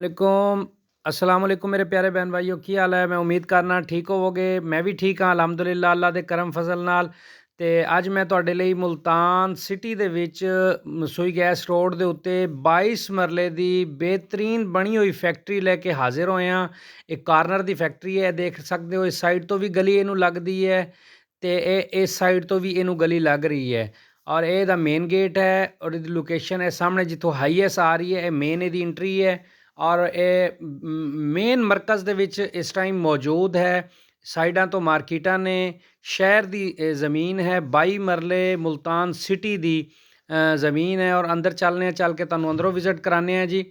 वालेकुम अस्सलाम वालेकुम मेरे प्यारे बहन भाइयों की हाल है। मैं उम्मीद करना ठीक होवोगे। मैं भी ठीक हाँ अलहमदुलिल्लाह अल्लाह ਦੇ ਕਰਮ ਫਜ਼ਲ ਨਾਲ। ਤੇ ਅੱਜ ਮੈਂ ਤੁਹਾਡੇ ਲਈ ਮੁਲਤਾਨ ਸਿਟੀ ਦੇ ਵਿੱਚ ਸੂਈ ਗੈਸ ਰੋਡ ਦੇ ਉੱਤੇ 22 ਮਰਲੇ ਦੀ ਬਿਹਤਰੀਨ ਬਣੀ ਹੋਈ ਫੈਕਟਰੀ ਲੈ ਕੇ ਹਾਜ਼ਰ ਹੋਏ ਹਾਂ। ਇੱਕ ਕਾਰਨਰ ਦੀ ਫੈਕਟਰੀ ਹੈ, ਦੇਖ ਸਕਦੇ ਹੋ। ਇਸ ਸਾਈਡ ਤੋਂ ਵੀ ਗਲੀ ਇਹਨੂੰ ਲੱਗਦੀ ਹੈ ਤੇ ਇਹ ਇਸ ਸਾਈਡ ਤੋਂ ਵੀ ਇਹਨੂੰ ਗਲੀ ਲੱਗ ਰਹੀ ਹੈ। ਔਰ ਇਹ ਦਾ ਮੇਨ ਗੇਟ ਹੈ ਔਰ ਇਹਦੀ ਲੋਕੇਸ਼ਨ ਹੈ ਸਾਹਮਣੇ ਜਿੱਥੋਂ ਹਾਈਐਸ ਆ ਰਹੀ ਹੈ। ਇਹ ਮੇਨ ਇਹਦੀ ਐਂਟਰੀ ਹੈ ਔਰ ਇਹ ਮੇਨ ਮਰਕਜ਼ ਦੇ ਵਿੱਚ ਇਸ ਟਾਈਮ ਮੌਜੂਦ ਹੈ। ਸਾਈਡਾਂ ਤੋਂ ਮਾਰਕੀਟਾਂ ਨੇ। ਸ਼ਹਿਰ ਦੀ ਜ਼ਮੀਨ ਹੈ 22 ਮਰਲੇ ਮੁਲਤਾਨ ਸਿਟੀ ਦੀ ਜ਼ਮੀਨ ਹੈ। ਔਰ ਅੰਦਰ ਚੱਲਨੇ ਆ, ਚੱਲ ਕੇ ਤੁਹਾਨੂੰ ਅੰਦਰੋਂ ਵਿਜ਼ਿਟ ਕਰਾਉਂਦੇ ਆ ਜੀ।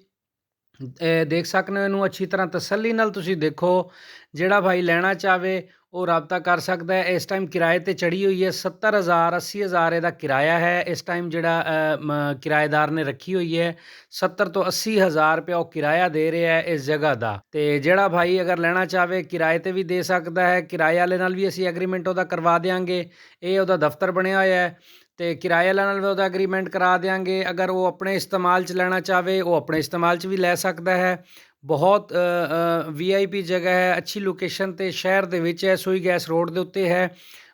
ਦੇਖ ਸਕਦੇ ਹੋ ਇਹਨੂੰ ਅੱਛੀ ਤਰ੍ਹਾਂ ਤਸੱਲੀ ਨਾਲ ਤੁਸੀਂ ਦੇਖੋ। ਜਿਹੜਾ ਭਾਈ ਲੈਣਾ ਚਾਹਵੇ ਉਹ ਰਾਬਤਾ ਕਰ ਸਕਦਾ ਹੈ। ਇਸ ਟਾਈਮ ਕਿਰਾਏ ਤੇ ਚੜੀ ਹੋਈ ਹੈ 70,000 80,000 ਇਹਦਾ ਕਿਰਾਇਆ ਹੈ। ਇਸ ਟਾਈਮ ਜਿਹੜਾ ਕਿਰਾਏਦਾਰ ਨੇ ਰੱਖੀ ਹੋਈ ਹੈ 70 ਤੋਂ 80,000 ਰੁਪਇਆ ਉਹ ਕਿਰਾਇਆ ਦੇ ਰਿਹਾ ਹੈ ਇਸ ਜਗ੍ਹਾ ਦਾ। ਤੇ ਜਿਹੜਾ ਭਾਈ ਅਗਰ ਲੈਣਾ ਚਾਹਵੇ ਕਿਰਾਏ ਤੇ ਵੀ ਦੇ ਸਕਦਾ ਹੈ। ਕਿਰਾਏ ਵਾਲੇ ਨਾਲ ਵੀ ਅਸੀਂ ਐਗਰੀਮੈਂਟ ਉਹਦਾ ਕਰਵਾ ਦਿਆਂਗੇ। ਇਹ ਉਹਦਾ ਦਫ਼ਤਰ ਬਣਿਆ ਹੋਇਆ ਹੈ ਤੇ ਕਿਰਾਏ ਵਾਲਿਆਂ ਨਾਲ ਵੀ ਉਹਦਾ ਐਗਰੀਮੈਂਟ ਕਰਾ ਦਿਆਂਗੇ। ਅਗਰ ਉਹ ਆਪਣੇ ਇਸਤੇਮਾਲ 'ਚ ਲੈਣਾ ਚਾਹਵੇ ਉਹ ਆਪਣੇ ਇਸਤੇਮਾਲ 'ਚ ਵੀ ਲੈ ਸਕਦਾ ਹੈ। ਬਹੁਤ VIP ਜਗ੍ਹਾ ਹੈ, ਅੱਛੀ ਲੋਕੇਸ਼ਨ 'ਤੇ ਸ਼ਹਿਰ ਦੇ ਵਿੱਚ ਹੈ। ਸੂਈ ਗੈਸ ਰੋਡ ਦੇ ਉੱਤੇ ਹੈ,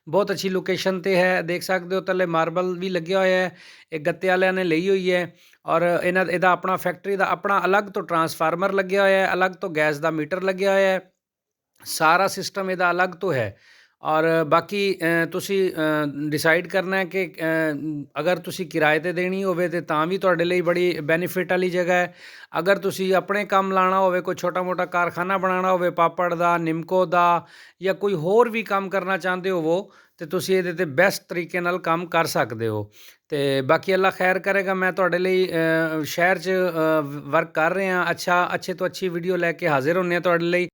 ਬਹੁਤ ਅੱਛੀ ਲੋਕੇਸ਼ਨ 'ਤੇ ਹੈ। ਦੇਖ ਸਕਦੇ ਹੋ ਥੱਲੇ ਮਾਰਬਲ ਵੀ ਲੱਗਿਆ ਹੋਇਆ ਹੈ। ਇਹ ਗੱਤੇ ਵਾਲਿਆਂ ਨੇ ਲਈ ਹੋਈ ਹੈ। ਔਰ ਇਹਦਾ ਆਪਣਾ ਫੈਕਟਰੀ ਦਾ ਆਪਣਾ ਅਲੱਗ ਤੋਂ ਟਰਾਂਸਫਾਰਮਰ ਲੱਗਿਆ ਹੋਇਆ ਹੈ, ਅਲੱਗ ਤੋਂ ਗੈਸ ਦਾ ਮੀਟਰ ਲੱਗਿਆ ਹੋਇਆ ਹੈ। ਸਾਰਾ ਸਿਸਟਮ ਇਹਦਾ ਅਲੱਗ ਤੋਂ ਹੈ। ਔਰ ਬਾਕੀ ਤੁਸੀਂ ਡਿਸਾਈਡ ਕਰਨਾ ਹੈ ਕਿ ਅਗਰ ਤੁਸੀਂ ਕਿਰਾਏ 'ਤੇ ਦੇਣੀ ਹੋਵੇ ਤਾਂ ਵੀ ਤੁਹਾਡੇ ਲਈ ਬੜੀ ਬੈਨੀਫਿਟ ਵਾਲੀ ਜਗ੍ਹਾ ਹੈ। ਅਗਰ ਤੁਸੀਂ ਆਪਣੇ ਕੰਮ ਲਾਉਣਾ ਹੋਵੇ, ਕੋਈ ਛੋਟਾ ਮੋਟਾ ਕਾਰਖਾਨਾ ਬਣਾਉਣਾ ਹੋਵੇ ਪਾਪੜ ਦਾ, ਨਿੰਮਕੋ ਦਾ, ਜਾਂ ਕੋਈ ਹੋਰ ਵੀ ਕੰਮ ਕਰਨਾ ਚਾਹੁੰਦੇ ਹੋਵੋ ਤਾਂ ਤੁਸੀਂ ਇਹਦੇ 'ਤੇ ਬੈਸਟ ਤਰੀਕੇ ਨਾਲ ਕੰਮ ਕਰ ਸਕਦੇ ਹੋ। ਅਤੇ ਬਾਕੀ ਅੱਲਾ ਖੈਰ ਕਰੇਗਾ। ਮੈਂ ਤੁਹਾਡੇ ਲਈ ਸ਼ਹਿਰ 'ਚ ਵਰਕ ਕਰ ਰਿਹਾ ਅੱਛੇ ਤੋਂ ਅੱਛੀ ਵੀਡੀਓ ਲੈ ਕੇ ਹਾਜ਼ਰ ਹੁੰਦੇ ਹਾਂ ਤੁਹਾਡੇ ਲਈ।